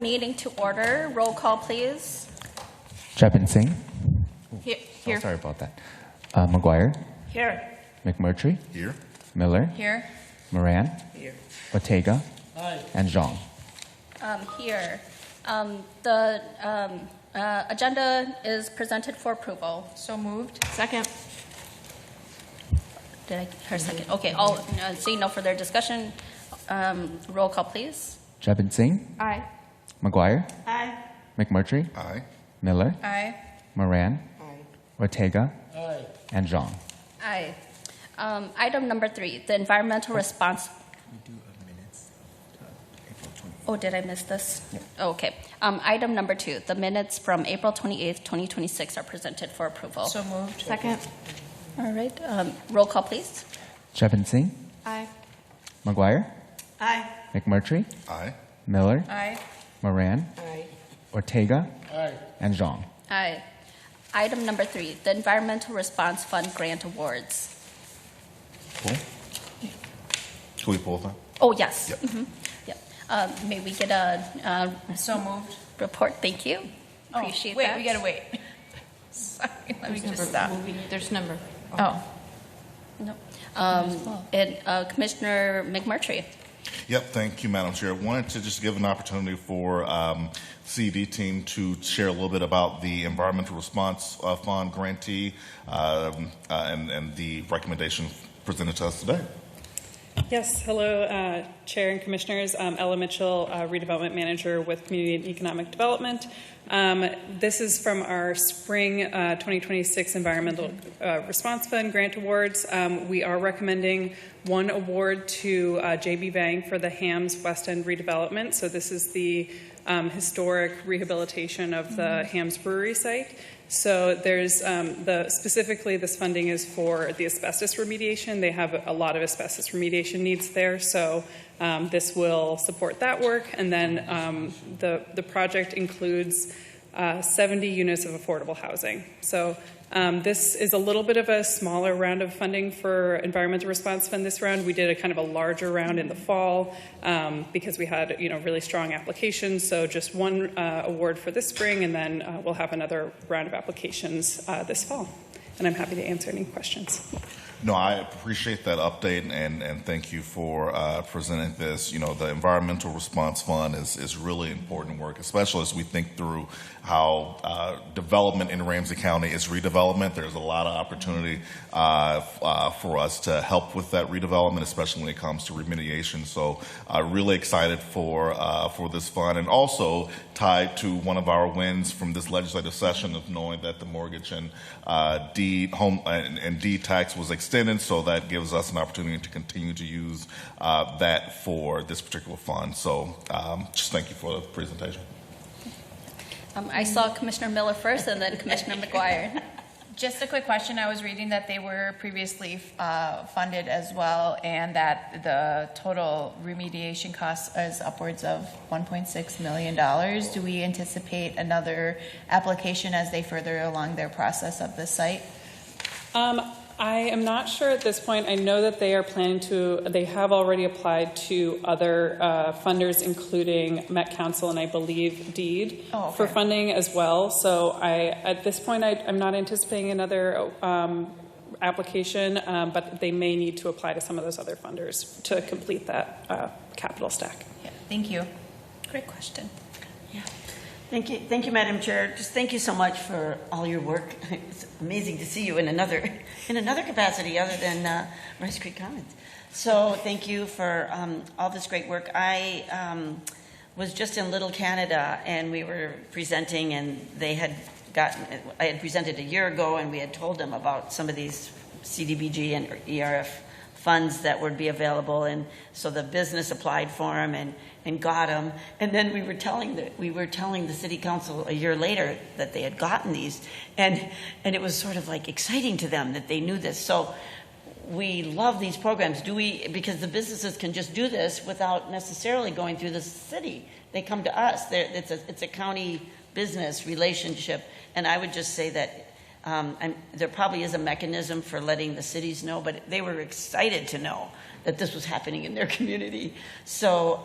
Meeting to order. Roll call, please. Jepin Singh. Here. Oh, sorry about that. McGuire. Here. McMurtry. Here. Miller. Here. Moran. Here. Ortega. Aye. And Zhang. Here. The agenda is presented for approval. So moved. Second. Did I hear a second? Okay. Seeing no further discussion. Roll call, please. Jepin Singh. Aye. McGuire. Aye. McMurtry. Aye. Miller. Aye. Moran. Aye. Ortega. Aye. And Zhang. Aye. Item number 3, the environmental response. We do minutes. April 20th. Oh, did I miss this? Yeah. Okay. Item number 2, the minutes from April 28th, 2026 are presented for approval. So moved. Second. All right. Roll call, please. Jepin Singh. Aye. McGuire. Aye. McMurtry. Aye. Miller. Aye. Moran. Aye. Ortega. Aye. And Zhang. Aye. Item number 3, the Environmental Response Fund Grant Awards. Cool. Can we pull that? Oh, yes. Yep. Yep. May we get a So moved. report? Thank you. Appreciate wait, that. we gotta wait. Sorry, let me just stop. There's number. Oh, No. Commissioner McMurtry. Yep. Thank you, Madam Chair. I wanted to just give an opportunity for CD team to share a little bit about the Environmental Response Fund grantee and the recommendation presented to us today. Yes, hello, Chair and Commissioners. Ella Mitchell, Redevelopment Manager with Community and Economic Development. This is from our Spring 2026 Environmental Response Fund Grant Awards. We are recommending one award to J.B. Vang for the Hams West End redevelopment. So this is the historic rehabilitation of the Hams Brewery site. So there's specifically this funding is for the asbestos remediation. They have a lot of asbestos remediation needs there. So this will support that work. And then the project includes 70 units of affordable housing. So this is a little bit of a smaller round of funding for Environmental Response Fund this round. We did a kind of a larger round in the fall because we had really strong applications. So just one award for this spring, and then we'll have another round of applications this fall. And I'm happy to answer any questions. No, I appreciate that update, and thank you for presenting this. The Environmental Response Fund is really important work, especially as we think through how development in Ramsey County is redevelopment. There's a lot of opportunity for us to help with that redevelopment, especially when it comes to remediation. So really excited for this fund, and also tied to one of our wins from this legislative session of knowing that the mortgage and deed tax was extended, so that gives us an opportunity to continue to use that for this particular fund. So just thank you for the presentation. I saw Commissioner Miller first and then Commissioner McGuire. just a quick question. I was reading that they were previously funded as well, and that the total remediation cost is upwards of $1.6 million. Do we anticipate another application as they further along their process of the site? I am not sure at this point. I know that they are planning to, they have already applied to other funders, including Met Council and I believe DEED for funding as well. So at this point, I'm not anticipating another application, but they may need to apply to some of those other funders to complete that capital stack. Yeah, thank you. Great question. Yeah. Thank you, Madam Chair. Just thank you so much for all your work. It's amazing to see you in another capacity other than Rice Creek Commons. So thank you for all this great work. I was just in Little Canada, and we were presenting, and I had presented a year ago, and we had told them about some of these CDBG and ERF funds that would be available, and so the business applied for them and got them, and then we were telling the city council a year later that they had gotten these, and it was sort of like exciting to them that they knew this. So we love these programs. Because the businesses can just do this without necessarily going through the city. They come to us. It's a county business relationship, and I would just say that there probably is a mechanism for letting the cities know, but they were excited to know that this was happening in their community. So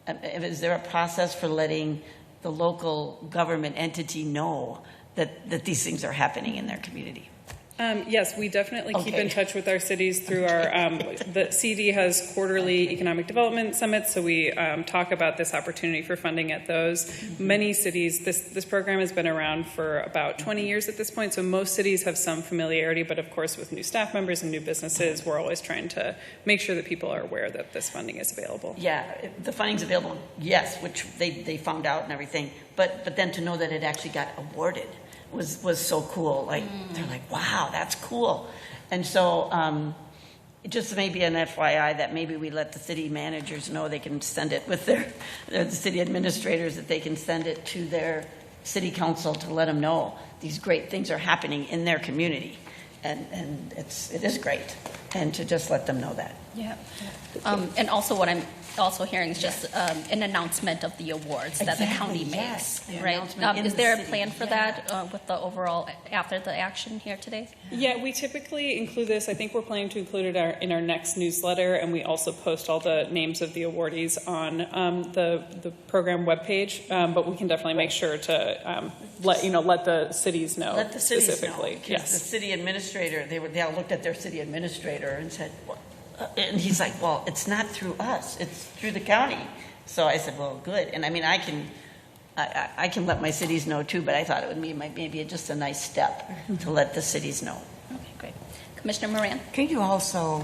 is there a process for letting the local government entity know that these things are happening in their community? Yes, we definitely keep Okay. in touch with our cities through our, the CD has quarterly economic development summits, so we talk about this opportunity for funding at those. Many cities, this program has been around for about 20 years at this point, so most cities have some familiarity, but of course with new staff members and new businesses, we're always trying to make sure that people are aware that this funding is available. Yeah, the funding's available, yes, which they found out and everything, but then to know that it actually got awarded was so cool. Like, they're like, wow, that's cool. And so just maybe an FYI that maybe we let the city managers know they can send it with the city administrators, that they can send it to their city council to let them know these great things are happening in their community. And it is great. And to just let them know that. Yeah. And also what I'm also hearing is just an announcement of the awards that the Exactly, county makes, yes, the right? announcement in Is the there a city, plan for yeah. that with the overall, after the action here today? Yeah, we typically include this. I think we're planning to include it in our next newsletter, and we also post all the names of the awardees on the program webpage. But we can definitely make sure to let the cities know. Let the cities know, specifically. because Yes. the city administrator, they all looked at their city administrator and said, well, and he's like, well, it's not through us, it's through the county. So I said, well, good. And I mean, I can let my cities know too, but I thought it would be maybe just a nice step to let the cities know. Okay, great. Commissioner Moran? Can you also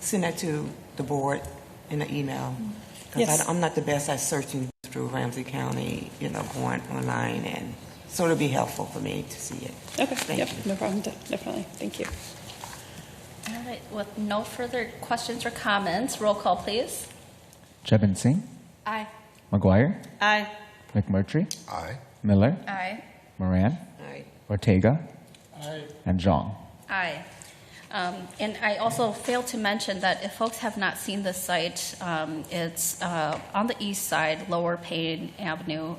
send that to the board in an email? Because Yes. I'm not the best at searching through Ramsey County, going online, and so it'll be helpful for me to see it. Okay. Thank Yep. you. No problem. Definitely. Thank you. All right, with no further questions or comments, roll call, please. Jevin Singh, Aye. McGuire, Aye. McMurtry, Aye. Miller, Aye. Moran, All right. Ortega, and Zhang. Aye. And I also failed to mention that if folks have not seen the site, it's on the east side, Lower Payne Avenue.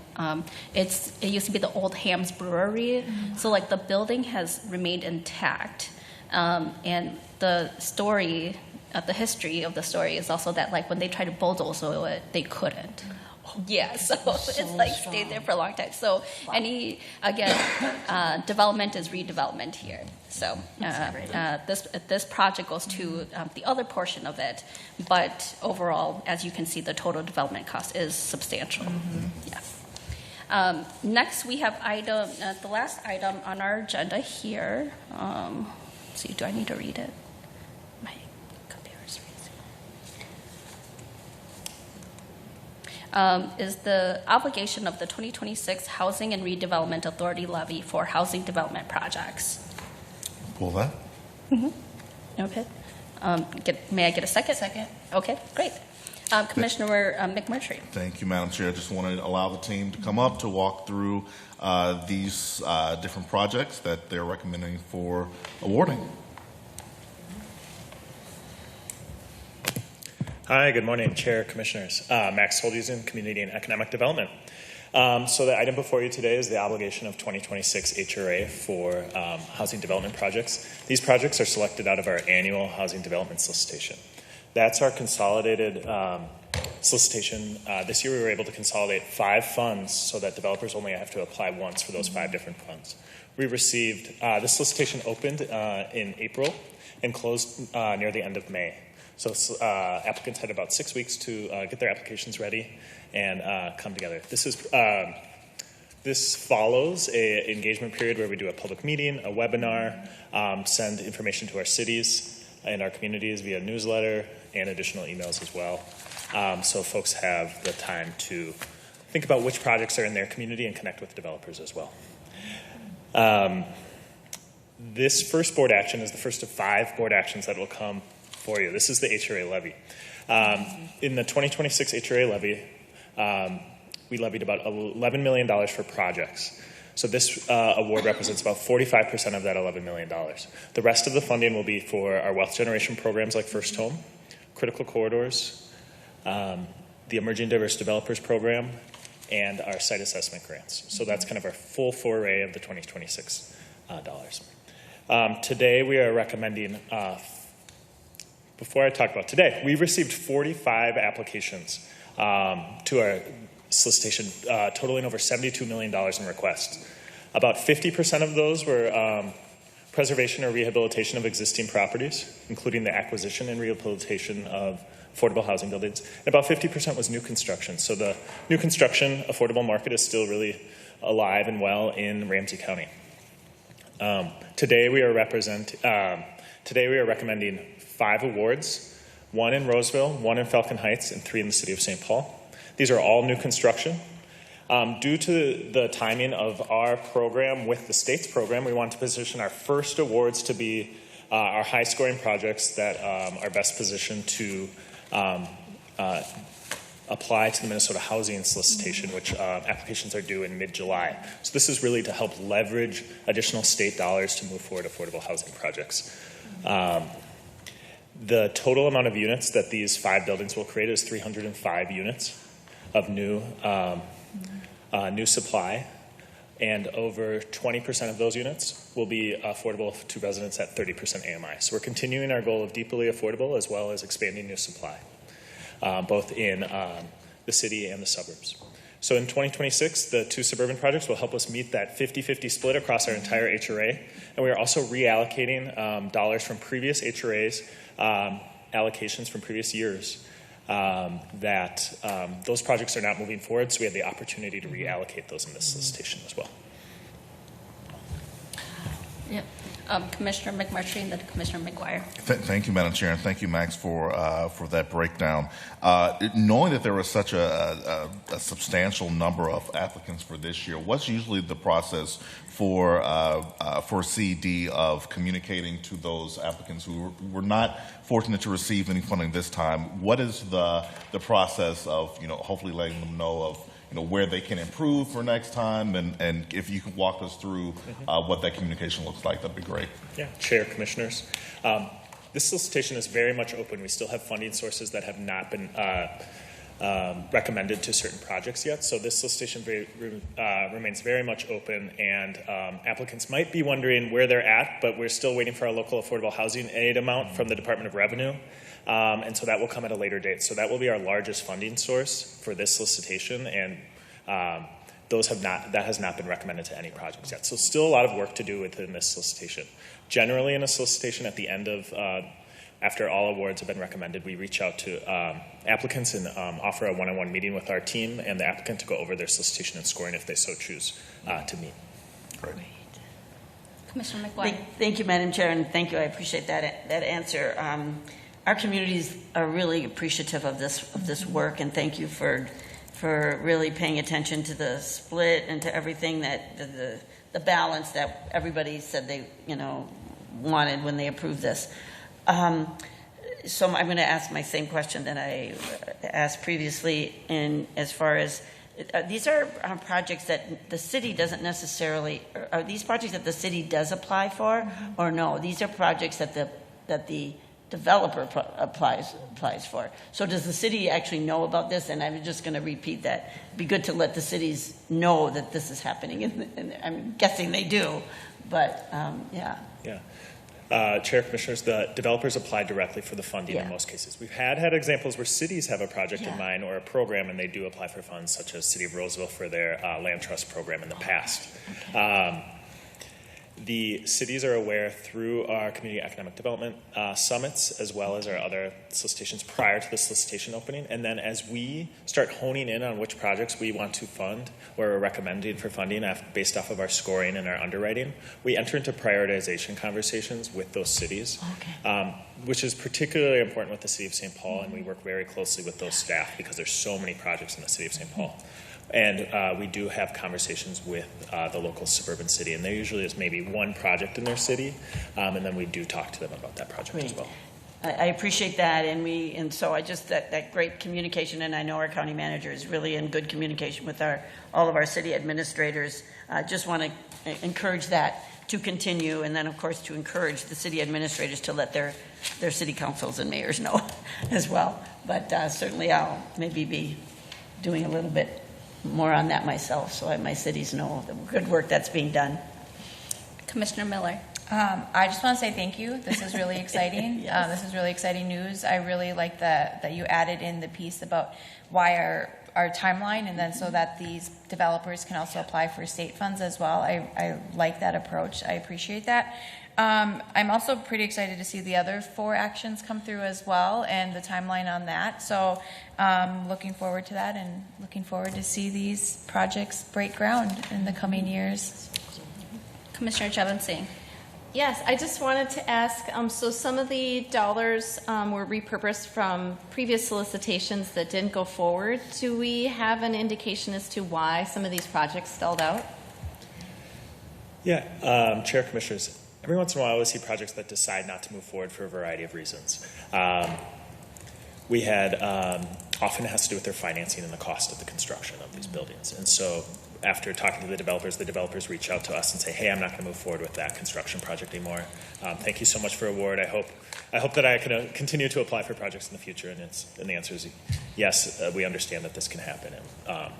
It used to be the old Ham's Brewery, so like the building has remained intact. And the story, the history of the story is also that like when they tried to bulldoze it, they couldn't. Yeah, so it's like stayed there for a long time. So development is redevelopment here. So this project goes to the other portion of it, but overall, as you can see, the total development cost is substantial. Yeah. Next, we have the last item on our agenda here. Let's see, do I need to read it? My computer's freezing. Is the obligation of the 2026 Housing and Redevelopment Authority levy for housing development projects. Pull that. Okay. May I get a second? Second. Okay, great. Commissioner McMurtry. Thank you, Madam Chair. I just want to allow the team to come up to walk through these different projects that they're recommending for awarding. Hi, good morning, Chair, Commissioners. Max Holdusen, Community and Economic Development. So the item before you today is the obligation of 2026 HRA for housing development projects. These projects are selected out of our annual housing development solicitation. That's our consolidated solicitation. This year we were able to consolidate 5 funds so that developers only have to apply once for those 5 different funds. We received, this solicitation opened in April and closed near the end of May. So applicants had about 6 weeks to get their applications ready and come together. This follows an engagement period where we do a public meeting, a webinar, send information to our cities and our communities via newsletter and additional emails as well. So folks have the time to think about which projects are in their community and connect with developers as well. This first board action is the first of 5 board actions that will come for you. This is the HRA levy. In the 2026 HRA levy, we levied about $11 million for projects. So this award represents about 45% of that $11 million. The rest of the funding will be for our wealth generation programs like First Home, Critical Corridors, the Emerging Diverse Developers Program, and our site assessment grants. So that's kind of our full foray of the 2026 dollars. Today we are recommending before I talk about today, we received 45 applications to our solicitation, totaling over $72 million in requests. About 50% of those were preservation or rehabilitation of existing properties, including the acquisition and rehabilitation of affordable housing buildings. And about 50% was new construction. So the new construction affordable market is still really alive and well in Ramsey County. Today we are recommending 5 awards, 1 in Roseville, 1 in Falcon Heights, and 3 in the city of St. Paul. These are all new construction. Due to the timing of our program with the state's program, we want to position our first awards to be our high-scoring projects that are best positioned to apply to the Minnesota Housing Solicitation, which applications are due in mid-July. So this is really to help leverage additional state dollars to move forward affordable housing projects. The total amount of units that these 5 buildings will create is 305 units of new supply, and over 20% of those units will be affordable to residents at 30% AMI. So we're continuing our goal of deeply affordable as well as expanding new supply, both in the city and the suburbs. So in 2026, the 2 suburban projects will help us meet that 50-50 split across our entire HRA, and we are also reallocating dollars from previous HRAs, allocations from previous years. Those projects are not moving forward, so we have the opportunity to reallocate those in this solicitation as well. Yeah. Commissioner McMurtry and then Commissioner McGuire. Thank you, Madam Chair, and thank you, Max, for that breakdown. Knowing that there was such a substantial number of applicants for this year, what's usually the process for CD of communicating to those applicants who were not fortunate to receive any funding this time? What is the process of hopefully letting them know of where they can improve for next time, and if you can walk us through what that communication looks like, that'd be great. Yeah, Chair, Commissioners. This solicitation is very much open. We still have funding sources that have not been recommended to certain projects yet, so this solicitation remains very much open, and applicants might be wondering where they're at, but we're still waiting for our local affordable housing aid amount from the Department of Revenue. And so that will come at a later date. So that will be our largest funding source for this solicitation, and that has not been recommended to any projects yet. So still a lot of work to do within this solicitation. Generally in a solicitation at the end of, after all awards have been recommended, we reach out to applicants and offer a one-on-one meeting with our team and the applicant to go over their solicitation and scoring if they so choose to meet. Great. Commissioner McGuire. Thank you, Madam Chair, and thank you. I appreciate that answer. Our communities are really appreciative of this work, and thank you for really paying attention to the split and to everything that the balance that everybody said they wanted when they approved this. So I'm going to ask my same question that I asked previously, in as far as these are projects that the city doesn't necessarily. Are these projects that the city does apply for, or no? These are projects that the developer applies for. So does the city actually know about this? And I'm just going to repeat that. It'd be good to let the cities know that this is happening, and I'm guessing they do, but yeah. Yeah. Chair, Commissioners, the developers apply directly for the funding in most cases. We've had examples where cities have a project in mind or a program, and they do apply for funds, such as City of Roseville for their land trust program in the past. The cities are aware through our community economic development summits, as well as our other solicitations prior to the solicitation opening. And then as we start honing in on which projects we want to fund or are recommending for funding based off of our scoring and our underwriting, we enter into prioritization conversations with those cities, which is particularly important with the City of St. Paul, and we work very closely with those staff because there's so many projects in the City of St. Paul. And we do have conversations with the local suburban city, and there usually is maybe one project in their city, and then we do talk to them about that project as well. I appreciate that, and so I just that great communication, and I know our county manager is really in good communication with all of our city administrators. I just want to encourage that to continue, and then of course to encourage the city administrators to let their city councils and mayors know as well. But certainly I'll maybe be doing a little bit more on that myself, so my cities know the good work that's being done. Commissioner Miller. I just want to say thank you. This is really exciting. This is really exciting news. I really like that you added in the piece about why our timeline, and then so that these developers can also apply for state funds as well. I like that approach. I appreciate that. I'm also pretty excited to see the other 4 actions come through as well, and the timeline on that. So looking forward to that, and looking forward to see these projects break ground in the coming years. Commissioner Jevon Singh. Yes, I just wanted to ask, so some of the dollars were repurposed from previous solicitations that didn't go forward. Do we have an indication as to why some of these projects stalled out? Yeah, Chair, Commissioners, every once in a while we see projects that decide not to move forward for a variety of reasons. We had, often it has to do with their financing and the cost of the construction of these buildings. And so after talking to the developers reach out to us and say, hey, I'm not going to move forward with that construction project anymore. Thank you so much for award. I hope that I can continue to apply for projects in the future. And the answer is yes, we understand that this can happen. And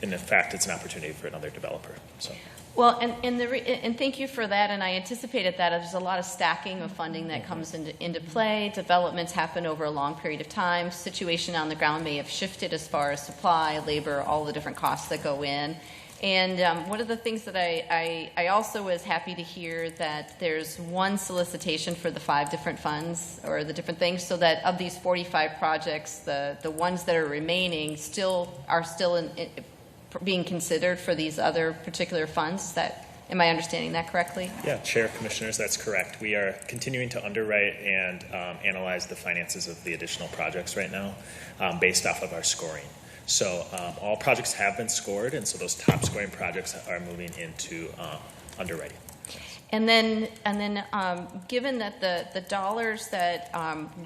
in fact, it's an opportunity for another developer. So. Well, and thank you for that, and I anticipated that. There's a lot of stacking of funding that comes into play. Developments happen over a long period of time. Situation on the ground may have shifted as far as supply, labor, all the different costs that go in. And one of the things that I also was happy to hear that there's one solicitation for the 5 different funds or the different things, so that of these 45 projects, the ones that are remaining are still being considered for these other particular funds. Am I understanding that correctly? Yeah, Chair, Commissioners, that's correct. We are continuing to underwrite and analyze the finances of the additional projects right now based off of our scoring. So all projects have been scored, and so those top scoring projects are moving into underwriting. And then, given that the dollars that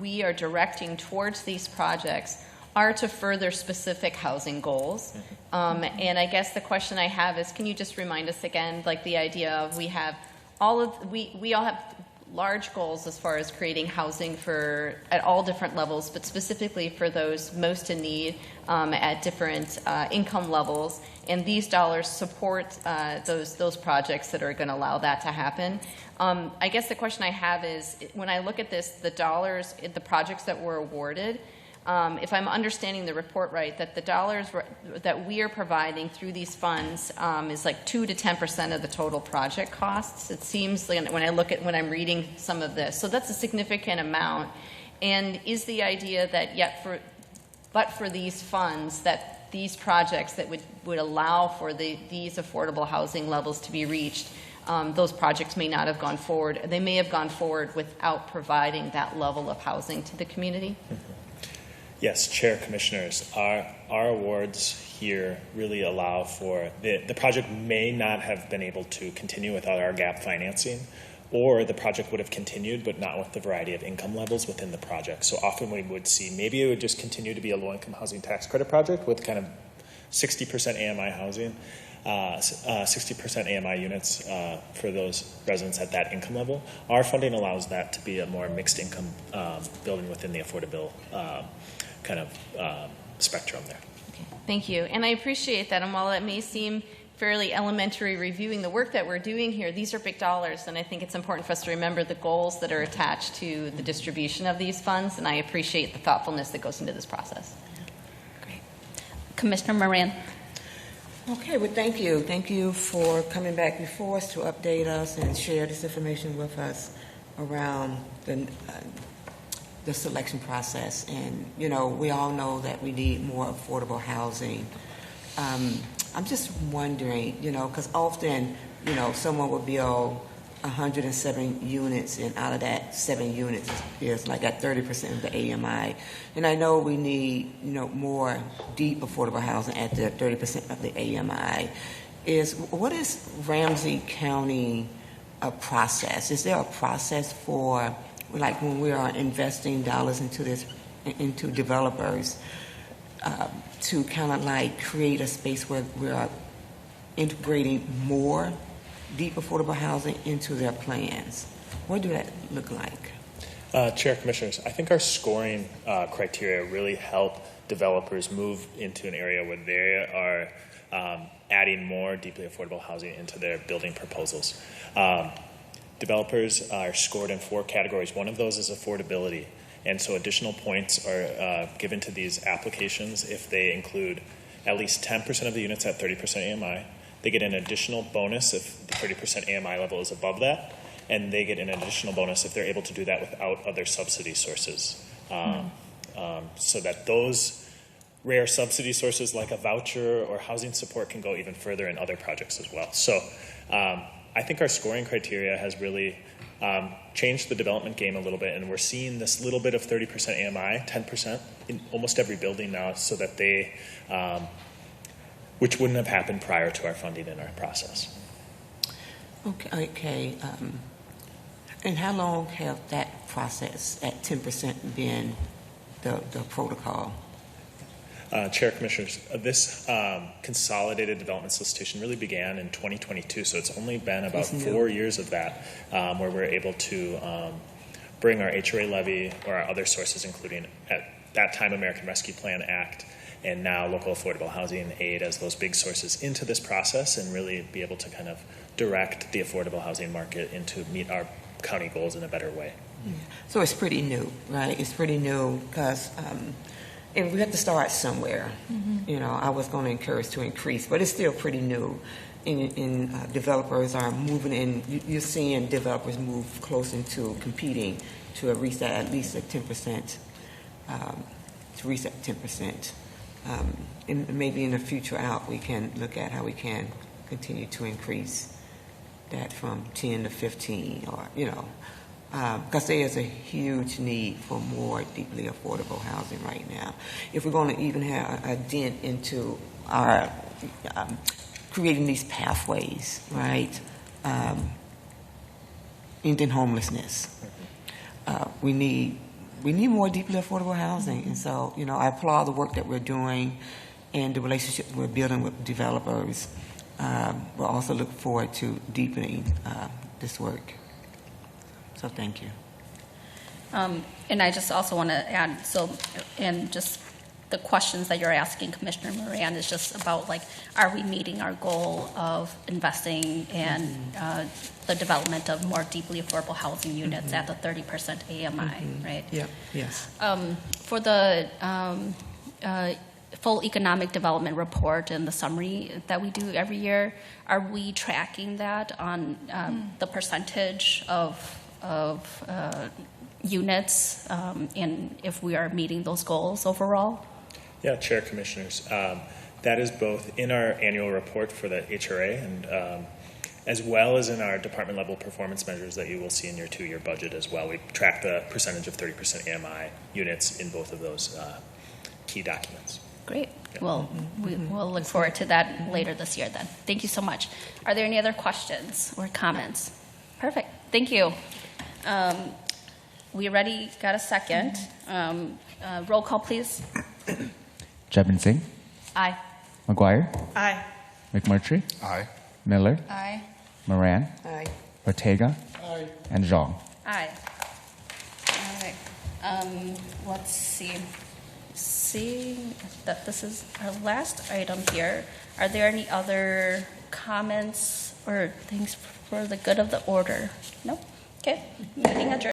we are directing towards these projects are to further specific housing goals, and I guess the question I have is, can you just remind us again, like the idea of we all have large goals as far as creating housing at all different levels, but specifically for those most in need at different income levels, and these dollars support those projects that are going to allow that to happen. I guess the question I have is, when I look at this, the dollars, the projects that were awarded, if I'm understanding the report right, that the dollars that we are providing through these funds is like 2 to 10% of the total project costs. It seems like when I'm reading some of this, so that's a significant amount. And is the idea that but for these funds, that these projects that would allow for these affordable housing levels to be reached, those projects may not have gone forward. They may have gone forward without providing that level of housing to the community? Yes, Chair, Commissioners, our awards here really allow for the project may not have been able to continue without our gap financing, or the project would have continued but not with the variety of income levels within the project. So often we would see maybe it would just continue to be a low-income housing tax credit project with kind of 60% AMI housing, 60% AMI units for those residents at that income level. Our funding allows that to be a more mixed income building within the affordable kind of spectrum there. Okay. Thank you. And I appreciate that. And while it may seem fairly elementary reviewing the work that we're doing here, these are big dollars, and I think it's important for us to remember the goals that are attached to the distribution of these funds, and I appreciate the thoughtfulness that goes into this process. Great. Commissioner Moran. Okay, well, thank you. Thank you for coming back before us to update us and share this information with us around the selection process. And, we all know that we need more affordable housing. I'm just wondering, because often, someone will build 107 units, and out of that, 7 units is like at 30% of the AMI. And I know we need, more deep affordable housing at the 30% of the AMI. What is Ramsey County process? Is there a process for, like, when we are investing dollars into developers, to kind of like create a space where we are integrating more deep affordable housing into their plans? What do that look like? Chair, Commissioners, I think our scoring criteria really help developers move into an area where they are adding more deeply affordable housing into their building proposals. developers are scored in 4 categories. One of those is affordability. And so additional points are given to these applications if they include at least 10% of the units at 30% AMI. They get an additional bonus if the 30% AMI level is above that. And they get an additional bonus if they're able to do that without other subsidy sources. So that those rare subsidy sources like a voucher or housing support can go even further in other projects as well. So I think our scoring criteria has really changed the development game a little bit, and we're seeing this little bit of 30% AMI, 10% in almost every building now, so that they, which wouldn't have happened prior to our funding in our process. Okay. And how long have that process at 10% been the protocol? Chair, Commissioners, this consolidated development solicitation really began in 2022, so it's only been about 4 years of that where we're able to bring our HRA levy or our other sources, including at that time American Rescue Plan Act and now local affordable housing aid as those big sources into this process and really be able to kind of direct the affordable housing market into meet our county goals in a better way. Yeah. So it's pretty new, right? It's pretty new because and we have to start somewhere. You know, I was going to encourage to increase, but it's still pretty new. And developers are moving in. You're seeing developers move close into competing to reach that at least at 10%. To reach that 10%, and maybe in the future out, we can look at how we can continue to increase that from 10 to 15, or because there is a huge need for more deeply affordable housing right now. If we're going to even have a dent into our creating these pathways, right, ending homelessness, we need more deeply affordable housing. And so, I applaud the work that we're doing and the relationship we're building with developers. We'll also look forward to deepening this work. So thank you. And I just also want to add, and just the questions that you're asking, Commissioner Moran, is just about, are we meeting our goal of investing in the development of more deeply affordable housing units at the 30% AMI, right? Yeah. Yes. For the full economic development report and the summary that we do every year, are we tracking that on the percentage of units and if we are meeting those goals overall? Yeah, Chair, Commissioners. That is both in our annual report for the HRA and as well as in our department level performance measures that you will see in your 2-year budget as well. We track the percentage of 30% AMI units in both of those key documents. Great. Yeah. Well, we'll look forward to that later this year then. Thank you so much. Are there any other questions or comments? Perfect. Thank you. We already got a second. Roll call, please. Jebin Singh, Aye. McGuire, Aye. McMurtry, Aye. Miller, Aye. Moran, Aye. Ortega, and Zhang. Aye. All right. Let's see. Seeing that this is our last item here, are there any other comments or things for the good of the order? No? Okay. Meeting adjourned.